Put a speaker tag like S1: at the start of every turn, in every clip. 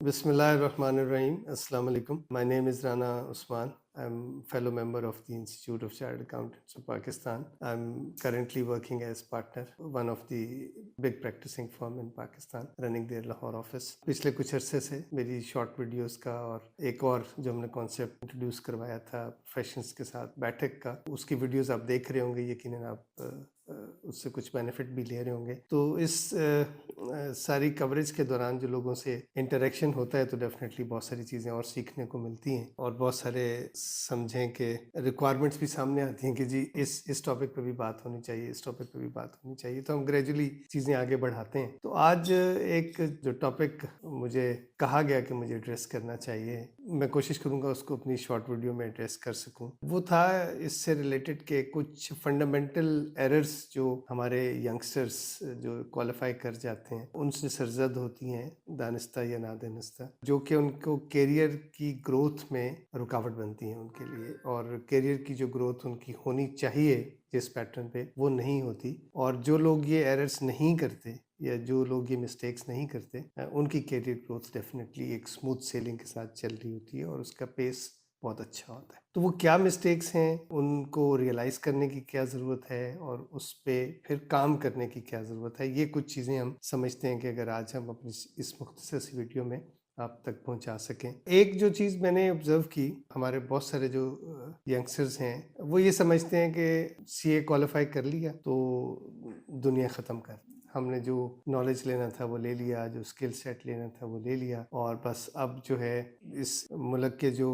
S1: Bismillahirrahmanirrahim. Assalamu alaikum. My name is Rana Usman. I'm fellow member of the Institute of Chartered Accountants of Pakistan. I'm currently working as partner, one of the big practicing firm in Pakistan, running their Lahore office. पिछले कुछ अरसे से मेरी short videos का और एक और जो हमने कॉन्सेप्ट इंट्रोड्यूस करवाया था प्रोफेशनल्स के साथ बैठक का, उसकी वीडियोस आप देख रहे होंगे, यकीनन आप उससे कुछ बेनिफिट भी ले रहे होंगे। तो इस सारी कवरेज के दौरान जो लोगों से इंटरेक्शन होता है तो डेफिनेटली बहुत सारी चीज़ें और सीखने को मिलती हैं और बहुत सारे समझें कि रिक्वायरमेंट्स भी सामने आती हैं कि जी इस टॉपिक पे भी बात होनी चाहिए, इस टॉपिक पे भी बात होनी चाहिए, तो हम ग्रेजुअली चीज़ें आगे बढ़ाते हैं। तो आज एक जो टॉपिक मुझे कहा गया कि मुझे एड्रेस करना चाहिए, मैं कोशिश करूंगा उसको अपनी शॉर्ट वीडियो में एड्रेस कर सकूं। वो था इससे रिलेटेड के कुछ फंडामेंटल एरर्स जो हमारे यंगस्टर्स जो क्वालिफाई कर जाते हैं उनसे सरजद होती हैं, दानिस्ता या नादानिस्ता, जो कि उनको कैरियर की ग्रोथ में रुकावट बनती हैं उनके लिए, और कैरियर की जो ग्रोथ उनकी होनी चाहिए जिस पैटर्न पे, वो नहीं होती। और जो लोग ये एरर्स नहीं करते या जो लोग ये मिस्टेक्स नहीं करते, उनकी कैरियर ग्रोथ डेफिनेटली एक स्मूथ सेलिंग के साथ चल रही होती है और उसका पेस बहुत अच्छा होता है। तो वो क्या मिस्टेक्स हैं, उनको रियलाइज़ करने की क्या ज़रूरत है और उस पर फिर काम करने की क्या ज़रूरत है, ये कुछ चीज़ें हम समझते हैं कि अगर आज हम अपनी इस मुख्तसर वीडियो में आप तक पहुंचा सकें। एक जो चीज़ मैंने ऑब्जर्व की, हमारे बहुत सारे जो यंगस्टर्स हैं वो ये समझते हैं कि सीए क्वालिफाई कर लिया तो दुनिया ख़त्म कर, हमने जो नॉलेज लेना था वो ले लिया, जो स्किल सेट लेना था वो ले लिया, और बस अब जो है इस मुल्क के जो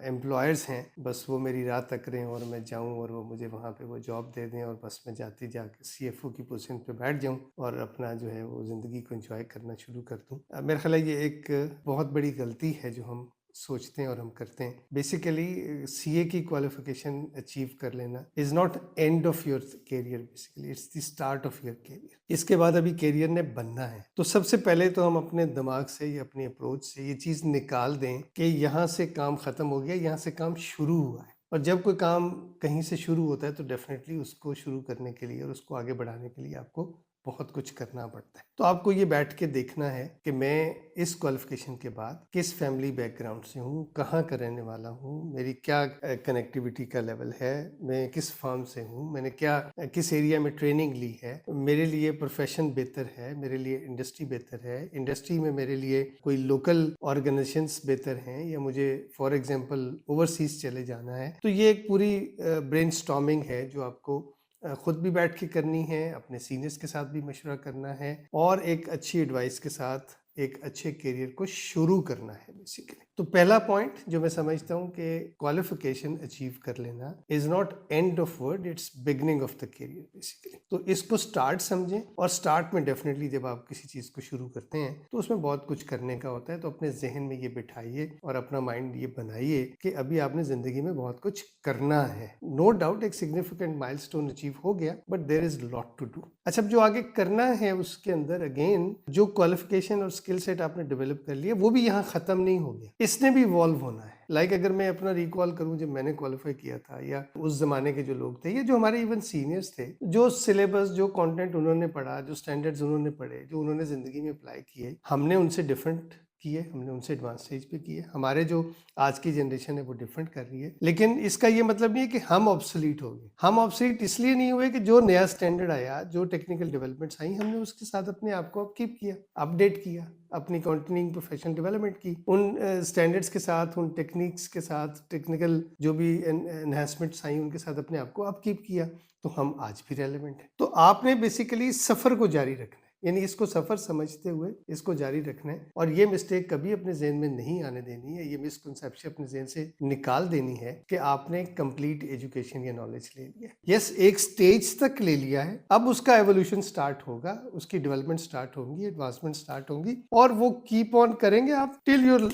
S1: एम्प्लॉयर्स हैं बस वो मेरी राह तक रहे हैं और मैं जाऊं और वो मुझे वहाँ पे वो जॉब दे दें और बस मैं जाती जाके सीएफओ की पोजीशन पे बैठ जाऊं और अपना जो है वो ज़िंदगी को एंजॉय करना शुरू कर दूं। मेरा ख्याल है ये एक बहुत बड़ी गलती है जो हम सोचते हैं और हम करते हैं। बेसिकली सीए की क्वालिफिकेशन अचीव कर लेना is not end of your career, basically it's the start of your career. इसके बाद अभी कैरियर ने बनना है, तो सबसे पहले तो हम अपने दिमाग से या अपनी अप्रोच से ये चीज़ निकाल दें कि यहाँ से काम ख़त्म हो गया, यहाँ से काम शुरू हुआ है। और जब कोई काम कहीं से शुरू होता है तो डेफिनेटली उसको शुरू करने के लिए और उसको आगे बढ़ाने के लिए आपको बहुत कुछ करना पड़ता है। तो आपको ये बैठ के देखना है कि मैं इस क्वालिफिकेशन के बाद किस फैमिली बैकग्राउंड से हूँ, कहाँ का रहने वाला हूँ, मेरी क्या कनेक्टिविटी का लेवल है, मैं किस फर्म से हूँ, मैंने क्या किस एरिया में ट्रेनिंग ली है, मेरे लिए प्रोफेशन बेहतर है, मेरे लिए इंडस्ट्री बेहतर है, इंडस्ट्री में मेरे लिए कोई लोकल ऑर्गेनाइजेशंस बेहतर हैं या मुझे फॉर एग्जांपल ओवरसीज चले जाना है। तो ये एक पूरी ब्रेनस्टॉर्मिंग है जो आपको खुद भी बैठ के करनी है, अपने सीनियर्स के साथ भी मशवरा करना है और एक अच्छी एडवाइस के साथ एक अच्छे करियर को शुरू करना है बेसिकली। तो पहला पॉइंट जो मैं समझता हूँ कि क्वालिफिकेशन अचीव कर लेना is not end of word, it's beginning of the career basically. तो इसको स्टार्ट समझें, और स्टार्ट में डेफिनेटली जब आप किसी चीज़ को शुरू करते हैं तो उसमें बहुत कुछ करने का होता है। तो अपने जहन में ये बिठाइए और अपना माइंड ये बनाइए कि अभी आपने जिंदगी में बहुत कुछ करना है। नो डाउट एक सिग्निफिकेंट माइलस्टोन अचीव हो गया, but there is lot to do. अच्छा, जो आगे करना है उसके अंदर अगेन जो क्वालिफिकेशन और स्किल सेट आपने डेवलप कर लिया वो भी यहाँ खत्म नहीं हो गया, इसने भी इवॉल्व होना है। लाइक अगर मैं अपना रिकॉल करूं जब मैंने क्वालिफाई किया था, या उस जमाने के जो लोग थे या जो हमारे इवन सीनियर्स थे, जो सिलेबस जो कंटेंट उन्होंने पढ़ा, जो स्टैंडर्ड्स उन्होंने पढ़े, जो उन्होंने जिंदगी में अप्लाई किए, हमने उनसे डिफरेंट किए, हमने उनसे एडवांस स्टेज पे किए। हमारे जो आज की जनरेशन है वो डिफरेंट कर रही है, लेकिन इसका ये मतलब नहीं है कि हम ऑब्सोलीट हो गए। हम ऑब्सोलीट इसलिए नहीं हुए कि जो नया स्टैंडर्ड आया, जो टेक्निकल डेवलपमेंट्स आई, हमने उसके साथ अपने आप को अपकीप किया, अपडेट किया, अपनी कंटिन्यूइंग प्रोफेशनल डेवलपमेंट की, उन स्टैंडर्ड्स के साथ, उन टेक्निक्स के साथ, टेक्निकल जो भी एनहांसमेंट्स आई उनके साथ अपने आप को अपकीप किया। तो हम आज भी रेलेवेंट हैं। तो आपने बेसिकली सफर को जारी रखना है, यानी इसको सफर समझते हुए इसको जारी रखना है, और ये मिस्टेक कभी अपने जहन में नहीं आने देनी है, ये मिसकंसेप्शन अपने जहन से निकाल देनी है कि आपने कंप्लीट एजुकेशन या नॉलेज ले लिया। यस, एक स्टेज तक ले लिया है, अब उसका एवोल्यूशन स्टार्ट होगा, उसकी डेवलपमेंट स्टार्ट होंगी, एडवांसमेंट स्टार्ट होंगी, और वो कीप ऑन करेंगे आप till your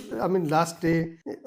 S1: last day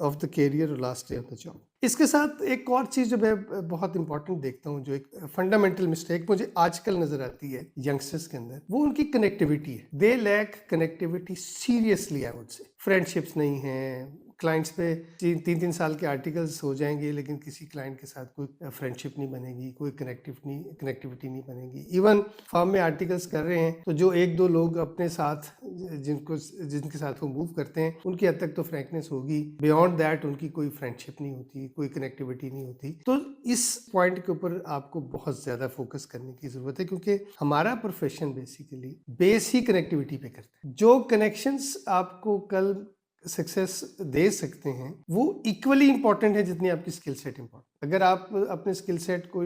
S1: of the career और last day of the job. इसके साथ एक और चीज जो मैं बहुत इंपॉर्टेंट देखता हूँ, जो एक फंडामेंटल मिस्टेक मुझे आजकल नजर आती है यंगस्टर्स के अंदर, वो उनकी कनेक्टिविटी है। They lack connectivity seriously, I would say. Friendships नहीं है, क्लाइंट्स पे 3-3 साल के आर्टिकल्स हो जाएंगे, लेकिन किसी क्लाइंट के साथ कोई फ्रेंडशिप नहीं बनेगी, कोई कनेक्टिविटी नहीं बनेगी। इवन फॉर्म में आर्टिकल्स कर रहे हैं तो जो 1-2 लोग अपने साथ जिनके साथ वो मूव करते हैं, उनकी हद तक तो फ्रैंकनेस होगी, बियॉन्ड दैट उनकी कोई फ्रेंडशिप नहीं होती, कोई कनेक्टिविटी नहीं होती। तो इस पॉइंट के ऊपर आपको बहुत ज़्यादा फोकस करने की ज़रूरत है, क्योंकि हमारा प्रोफेशन बेसिकली बेस ही कनेक्टिविटी पे करता है। जो कनेक्शंस आपको कल सक्सेस दे सकते हैं वो इक्वली इंपॉर्टेंट है जितनी आपकी स्किल सेट इंपॉर्टेंट। अगर आप अपने स्किल सेट को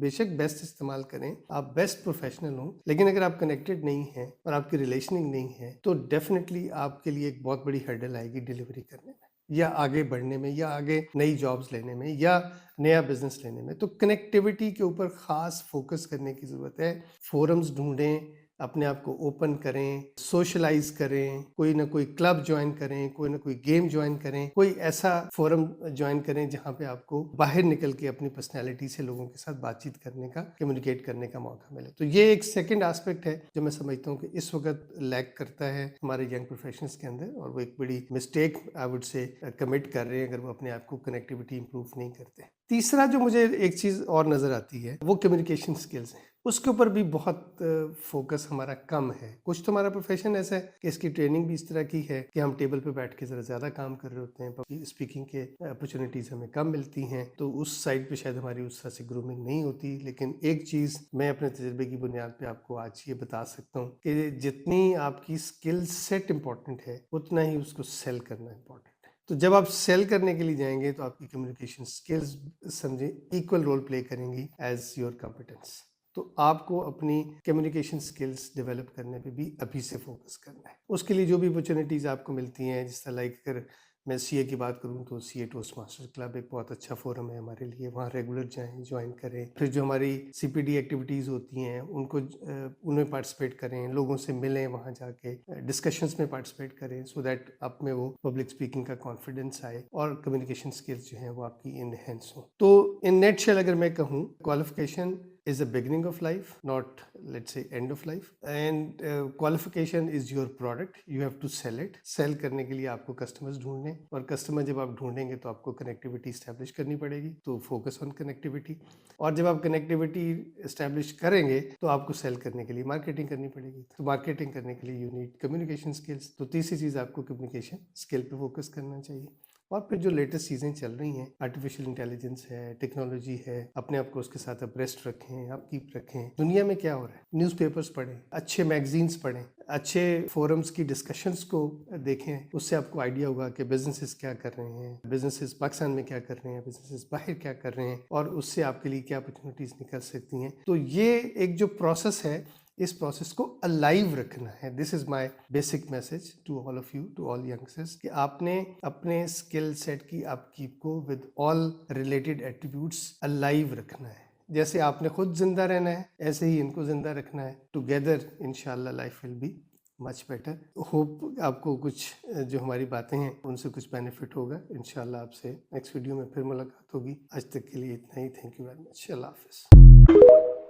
S1: बेशक बेस्ट इस्तेमाल करें, आप बेस्ट प्रोफेशनल हो, लेकिन अगर आप कनेक्टेड नहीं हैं और आपकी रिलेशनिंग नहीं है, तो डेफिनेटली आपके लिए एक बहुत बड़ी हर्डल आएगी डिलीवरी करने में, या आगे बढ़ने में, या आगे नई जॉब्स लेने में, या नया बिजनेस लेने में। तो कनेक्टिविटी के ऊपर खास फोकस करने की जरूरत है। फोरम्स ढूंढें, अपने आप को ओपन करें, सोशलाइज करें, कोई ना कोई क्लब ज्वाइन करें, कोई ना कोई गेम ज्वाइन करें, कोई ऐसा फोरम ज्वाइन करें जहां पे आपको बाहर निकल के अपनी पर्सनैलिटी से लोगों के साथ बातचीत करने का, कम्युनिकेट करने का मौका मिले। तो ये एक सेकेंड एस्पेक्ट है जो मैं समझता हूँ कि इस वक्त लैक करता है हमारे यंग प्रोफेशनल्स के अंदर, और वो एक बड़ी मिस्टेक आई वुड से कमिट कर रहे हैं अगर वो अपने आप को कनेक्टिविटी इंप्रूव नहीं करते। तीसरा जो मुझे एक चीज़ और नज़र आती है वो कम्युनिकेशन स्किल्स हैं। उसके ऊपर भी बहुत फोकस हमारा कम है। कुछ तो हमारा प्रोफेशन ऐसा है कि इसकी ट्रेनिंग भी इस तरह की है कि हम टेबल पे बैठ के ज़रा ज़्यादा काम कर रहे होते हैं, स्पीकिंग के अपॉर्चुनिटीज़ हमें कम मिलती हैं, तो उस साइड पे शायद हमारी उस तरह से ग्रूमिंग नहीं होती। लेकिन एक चीज़ मैं अपने तजुर्बे की बुनियाद पे आपको आज ये बता सकता हूँ कि जितनी आपकी स्किल सेट इंपॉर्टेंट है, उतना ही उसको सेल करना इंपॉर्टेंट। तो जब आप सेल करने के लिए जाएंगे तो आपकी कम्युनिकेशन स्किल्स समझे इक्वल रोल प्ले करेंगी एज योर कॉम्पिटेंस। तो आपको अपनी कम्युनिकेशन स्किल्स डेवलप करने पे भी अभी से फोकस करना है। उसके लिए जो भी अपॉर्चुनिटीज़ आपको मिलती हैं, जिस तरह लाइक अगर मैं सीए की बात करूं तो सीए टोस्ट मास्टर क्लब एक बहुत अच्छा फोरम है हमारे लिए, वहाँ रेगुलर जाएं, ज्वाइन करें। फिर जो हमारी सीपीडी एक्टिविटीज़ होती हैं उनमें पार्टिसिपेट करें, लोगों से मिलें, वहाँ जाके डिस्कशंस में पार्टिसिपेट करें, सो दैट आप में वो पब्लिक स्पीकिंग का कॉन्फिडेंस आए और कम्युनिकेशन स्किल्स जो हैं वो आपकी इनहेंस हो। तो इन नेटशेल अगर मैं कहूँ, qualification is the beginning of life, not let's say end of life, and qualification is your product, you have to sell it. Sell करने के लिए आपको कस्टमर्स ढूंढने, और कस्टमर जब आप ढूंढेंगे तो आपको कनेक्टिविटी इस्टेब्लिश करनी पड़ेगी, तो फोकस ऑन कनेक्टिविटी। और जब आप कनेक्टिविटी इस्टेब्लिश करेंगे तो आपको सेल करने के लिए मार्केटिंग करनी पड़ेगी, तो मार्केटिंग करने के लिए यू नीड कम्युनिकेशन स्किल्स। तो तीसरी चीज़ आपको कम्युनिकेशन स्किल पे फोकस करना चाहिए। और फिर जो लेटेस्ट चीज़ें चल रही हैं, आर्टिफिशियल इंटेलिजेंस है, टेक्नोलॉजी है, अपने आप को उसके साथ अब्रेस्ट रखें, अपकीप रखें। दुनिया में क्या हो रहा है, न्यूज़पेपर्स पढ़ें, अच्छे मैगजीन्स पढ़ें, अच्छे फोरम्स की डिस्कशंस को देखें, उससे आपको आइडिया होगा कि बिजनेसेस क्या कर रहे हैं, बिजनेसेस पाकिस्तान में क्या कर रहे हैं, बिजनेसेस बाहर क्या कर रहे हैं, और उससे आपके लिए क्या अपॉर्चुनिटीज़ निकल सकती हैं। तो ये एक जो प्रोसेस है, इस प्रोसेस को अलाइव रखना है। This is my basic message to all of you, to all youngsters, कि आपने अपने स्किल सेट की अपकीप को with all related attributes alive रखना है। जैसे आपने खुद जिंदा रहना है, ऐसे ही इनको जिंदा रखना है। टुगेदर इंशाल्लाह life will be much better. Hope आपको कुछ जो हमारी बातें हैं उनसे कुछ बेनिफिट होगा। इंशाल्लाह आपसे नेक्स्ट वीडियो में फिर मुलाकात होगी। आज तक के लिए इतना ही। Thank you very much. अल्लाह हाफिज़।